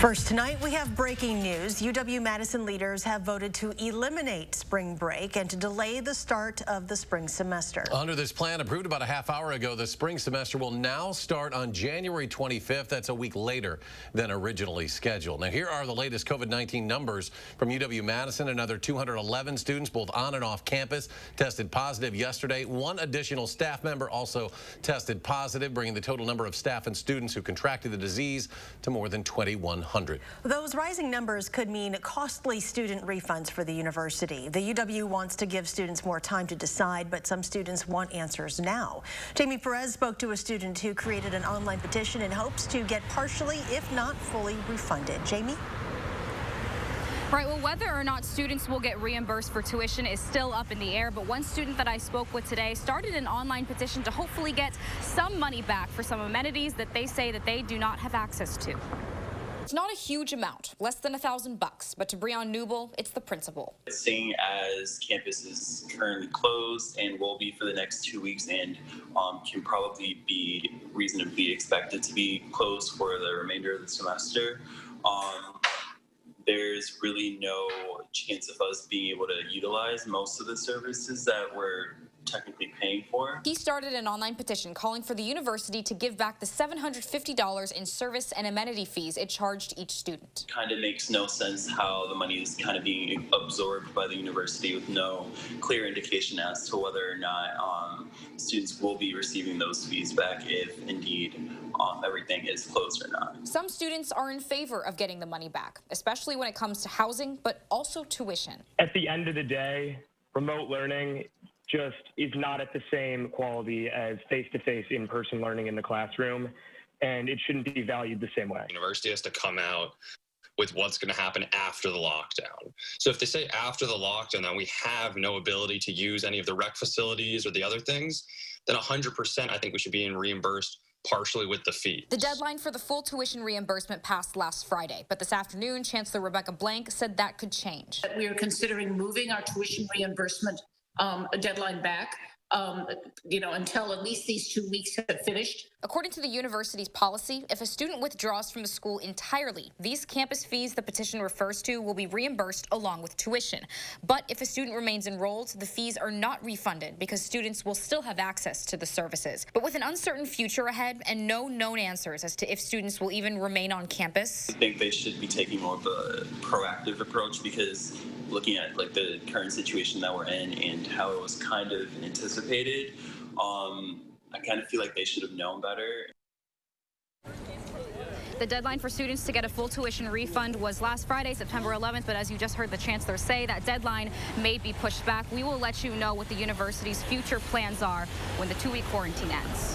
First tonight, we have breaking news. UW-Madison leaders have voted to eliminate spring break and to delay the start of the spring semester. Under this plan approved about a half hour ago, the spring semester will now start on January 25th. That's a week later than originally scheduled. Now, here are the latest COVID-19 numbers from UW-Madison. Another 211 students, both on and off campus, tested positive yesterday. One additional staff member also tested positive, bringing the total number of staff and students who contracted the disease to more than 2,100. Those rising numbers could mean costly student refunds for the university. The UW wants to give students more time to decide, but some students want answers now. Jamie Perez spoke to a student who created an online petition in hopes to get partially, if not fully, refunded. Jamie? Right, well, whether or not students will get reimbursed for tuition is still up in the air, but one student that I spoke with today started an online petition to hopefully get some money back for some amenities that they say that they do not have access to. It's not a huge amount, less than $1,000, but to Breon Newble, it's the principal. Seeing as campus is currently closed and will be for the next 2 weeks and can probably be reasonably expected to be closed for the remainder of the semester, there's really no chance of us being able to utilize most of the services that we're technically paying for. He started an online petition calling for the university to give back the $750 in service and amenity fees it charged each student. Kind of makes no sense how the money is kind of being absorbed by the university with no clear indication as to whether or not students will be receiving those fees back if indeed everything is closed or not. Some students are in favor of getting the money back, especially when it comes to housing, but also tuition. At the end of the day, remote learning just is not at the same quality as face-to-face in-person learning in the classroom, and it shouldn't be valued the same way. The university has to come out with what's going to happen after the lockdown. So if they say after the lockdown that we have no ability to use any of the rec facilities or the other things, then 100% I think we should be reimbursed partially with the fee. The deadline for the full tuition reimbursement passed last Friday, but this afternoon, Chancellor Rebecca Blank said that could change. We are considering moving our tuition reimbursement deadline back, until at least these 2 weeks have finished. According to the university's policy, if a student withdraws from the school entirely, these campus fees the petition refers to will be reimbursed along with tuition. But if a student remains enrolled, the fees are not refunded because students will still have access to the services. But with an uncertain future ahead and no known answers as to if students will even remain on campus, I think they should be taking more of a proactive approach, because looking at the current situation that we're in and how it was kind of anticipated, I kind of feel like they should have known better. the deadline for students to get a full tuition refund was last Friday, September 11th, but as you just heard the chancellor say, that deadline may be pushed back. We will let you know what the university's future plans are when the 2-week quarantine ends.